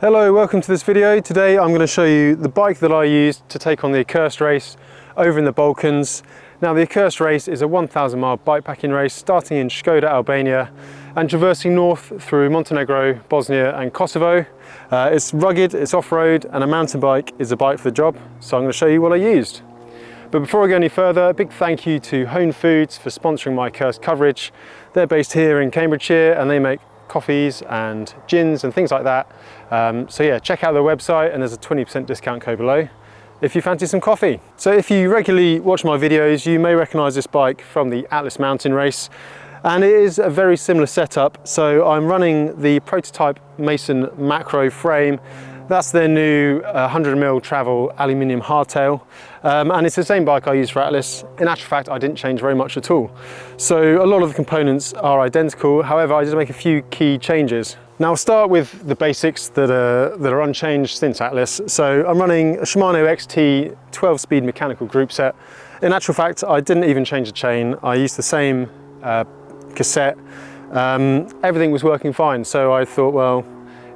Hello, welcome to this video. Today I'm going to show you the bike that I used to take on the Accursed Race over in the Balkans. Now the Accursed Race is a 1,000 mile bikepacking race starting in Skoder, Albania and traversing north through Montenegro, Bosnia and Kosovo. It's rugged, it's off-road, and a mountain bike is a bike for the job, so I'm going to show you what I used. But before I go any further, a big thank you to Hone Foods for sponsoring my Accursed coverage. They're based here in Cambridgeshire and they make coffees and gins and things like that. So yeah, check out their website and there's a 20% discount code below if you fancy some coffee. So if you regularly watch my videos, you may recognize this bike from the Atlas mountain race, and it is a very similar setup. So I'm running the prototype Mason macro frame. That's their new 100mm travel aluminium hardtail, and it's the same bike I use for Atlas. In actual fact, I didn't change very much at all. So a lot of the components are identical, however I did make a few key changes. Now I'll start with the basics that are unchanged since Atlas. So I'm running a Shimano XT 12-speed mechanical group set. In actual fact, I didn't even change the chain. I used the same cassette. Everything was working fine, so I thought, well,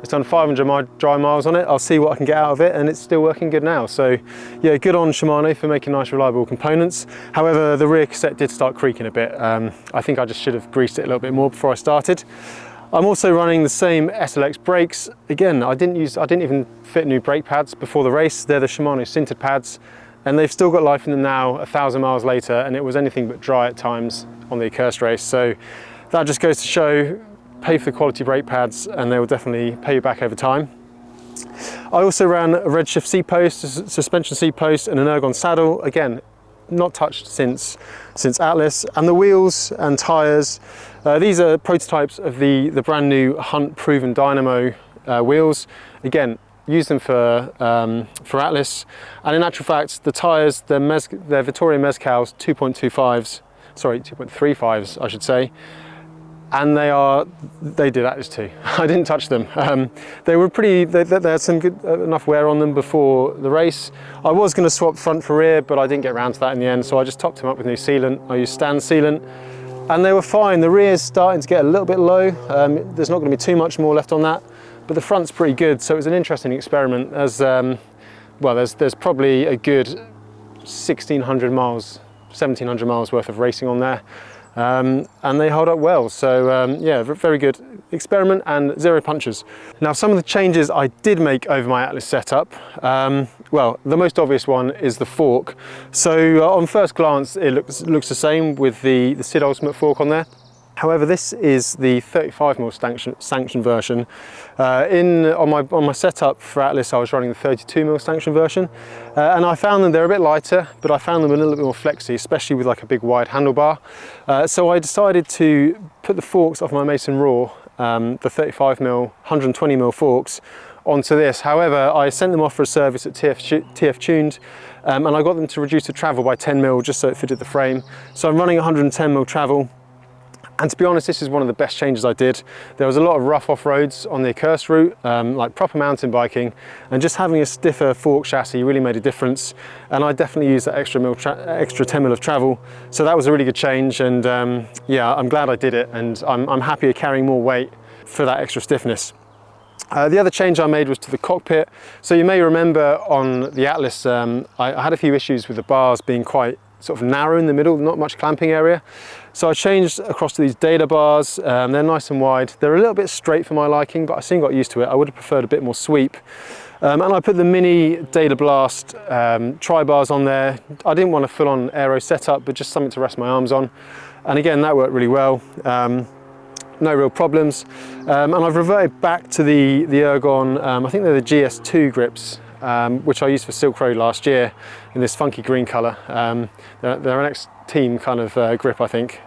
it's done 500 dry miles on it, I'll see what I can get out of it, and it's still working good now. So yeah, good on Shimano for making nice reliable components. However, the rear cassette did start creaking a bit. I think I just should have greased it a little bit more before I started. I'm also running the same SLX brakes. Again, I didn't even fit new brake pads before the race. They're the Shimano sintered pads, and they've still got life in them now 1,000 miles later, and it was anything but dry at times on the Accursed Race. So that just goes to show, pay for the quality brake pads and they will definitely pay you back over time. I also ran a redshift seat post, a suspension seat post and an ergon saddle. Again, not touched since Atlas. And the wheels and tyres, these are prototypes of the brand new Hunt Proven Dynamo wheels. Again, use them for Atlas. And in actual fact, the tyres, they're Vittoria Mezcal's 2.25s, sorry, 2.35s I should say. And they did Atlas too. I didn't touch them. They were pretty, they had some good enough wear on them before the race. I was going to swap front for rear, but I didn't get around to that in the end, so I just topped them up with new sealant. I used stand sealant, and they were fine. The rear's starting to get a little bit low. There's not going to be too much more left on that, but the front's pretty good, so it was an interesting experiment. As well, there's probably a good 1,600 miles, 1,700 miles worth of racing on there. And they hold up well, so yeah, very good experiment and zero punctures. Now, some of the changes I did make over my Atlas setup, well, the most obvious one is the fork. So on first glance it looks the same with the Sid Ultimate fork on there. However, this is the 35mm sanction version. On my setup for Atlas, I was running the 32mm sanction version, and I found them, they're a bit lighter, but I found them a little bit more flexy, especially with like a big wide handlebar. So I decided to put the forks off my Mason Raw, the 35mm, 120mm forks, onto this. However, I sent them off for a service at TF Tuned, and I got them to reduce the travel by 10mm just so it fitted the frame. So I'm running 110mm travel. And to be honest, this is one of the best changes I did. There was a lot of rough off-roads on the Accursed route, like proper mountain biking, and just having a stiffer fork chassis really made a difference. And I definitely used that extra 10mm of travel. So that was a really good change, and yeah, I'm glad I did it, and I'm happier carrying more weight for that extra stiffness. The other change I made was to the cockpit. So you may remember on the Atlas, I had a few issues with the bars being quite sort of narrow in the middle, not much clamping area. So I changed across to these data bars. They're nice and wide. They're a little bit straight for my liking, but I soon got used to it. I would have preferred a bit more sweep. And I put the mini Data Blast tri-bars on there. I didn't want a full-on aero setup, but just something to rest my arms on. And again, that worked really well. No real problems. And I've reverted back to the ergon, I think they're the GS2 grips, which I used for Silk Road last year in this funky green colour. They're an ex-team kind of grip, I think.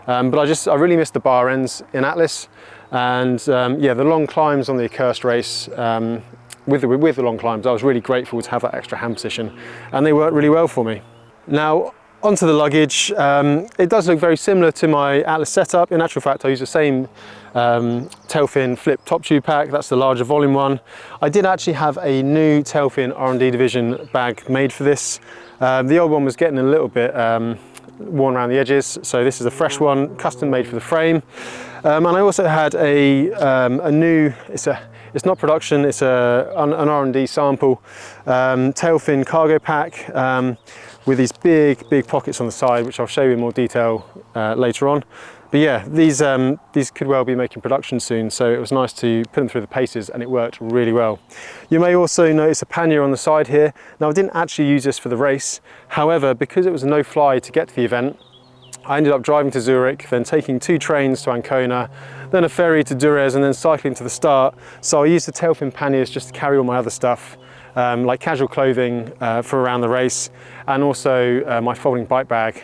But I really missed the bar ends in Atlas, and yeah, the long climbs on the Accursed Race, with the long climbs, I was really grateful to have that extra hand position, and they worked really well for me. Now, onto the luggage. It does look very similar to my Atlas setup. In actual fact, I use the same tailfin flip top tube pack. That's the larger volume one. I did actually have a new tailfin R&D division bag made for this. The old one was getting a little bit worn around the edges, so this is a fresh one, custom made for the frame. And I also had a new, it's It's not production, it's an R&D sample. Tail fin cargo pack with these big pockets on the side, which I'll show you in more detail later on. But yeah, these could well be making production soon, so it was nice to put them through the paces and it worked really well. You may also notice a pannier on the side here. Now, I didn't actually use this for the race. However, because it was a no-fly to get to the event, I ended up driving to Zurich, then taking 2 trains to Ancona, then a ferry to Durrës, and then cycling to the start. So I used the tailfin panniers just to carry all my other stuff, like casual clothing for around the race, and also my folding bike bag.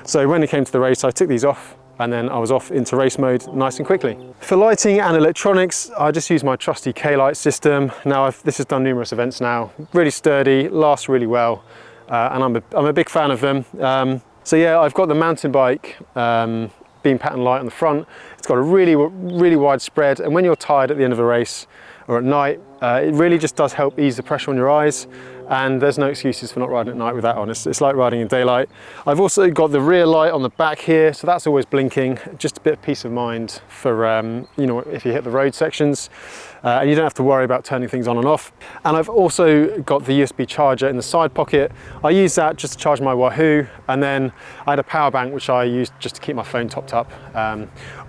So when it came to the race, I took these off, and then I was off into race mode nice and quickly. For lighting and electronics, I just use my trusty K-light system. Now, this has done numerous events now. Really sturdy, lasts really well, and I'm a big fan of them. So yeah, I've got the mountain bike beam pattern light on the front. It's got a really wide spread, and when you're tired at the end of a race or at night, it really just does help ease the pressure on your eyes, and there's no excuses for not riding at night with that on. It's like riding in daylight. I've also got the rear light on the back here, so that's always blinking, just a bit of peace of mind for you know, if you hit the road sections, and you don't have to worry about turning things on and off. And I've also got the USB charger in the side pocket. I use that just to charge my Wahoo, and then I had a power bank which I used just to keep my phone topped up,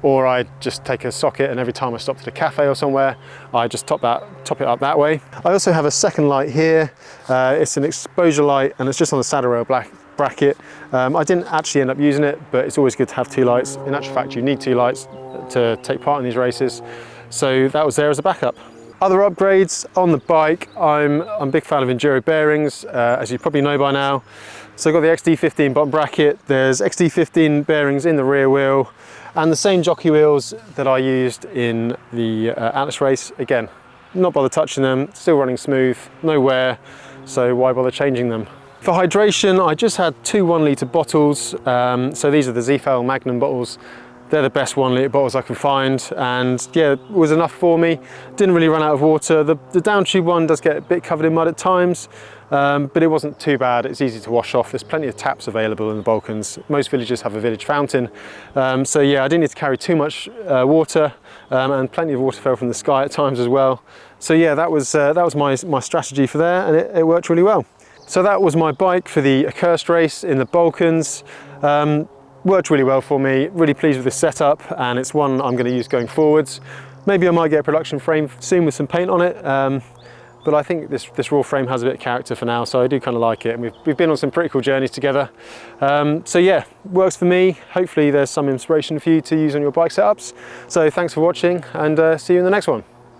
or I just take a socket, and every time I stopped at a cafe or somewhere, I just top it up that way. I also have a second light here. It's an exposure light, and it's just on the saddle rail bracket. I didn't actually end up using it, but it's always good to have 2 lights. In actual fact, you need 2 lights to take part in these races. So that was there as a backup. Other upgrades on the bike, I'm a big fan of enduro bearings, as you probably know by now. So I've got the XD15 bottom bracket, there's XD15 bearings in the rear wheel, and the same jockey wheels that I used in the Accursed Race. Again, not bother touching them, still running smooth, no wear, so why bother changing them? For hydration, I just had 2 1-litre bottles. So these are the Zefel Magnum bottles. They're the best 1-litre bottles I can find, and yeah, it was enough for me. Didn't really run out of water. The down tube one does get a bit covered in mud at times, but it wasn't too bad. It's easy to wash off. There's plenty of taps available in the Balkans. Most villages have a village fountain. So yeah, I didn't need to carry too much water, and plenty of water fell from the sky at times as well. So yeah, that was my strategy for there, and it worked really well. So that was my bike for the Accursed Race in the Balkans. Worked really well for me, really pleased with this setup, and it's one I'm going to use going forwards. Maybe I might get a production frame soon with some paint on it, but I think this raw frame has a bit of character for now, so I do kind of like it, and we've been on some pretty cool journeys together. So yeah, works for me. Hopefully there's some inspiration for you to use on your bike setups. So thanks for watching, and see you in the next one.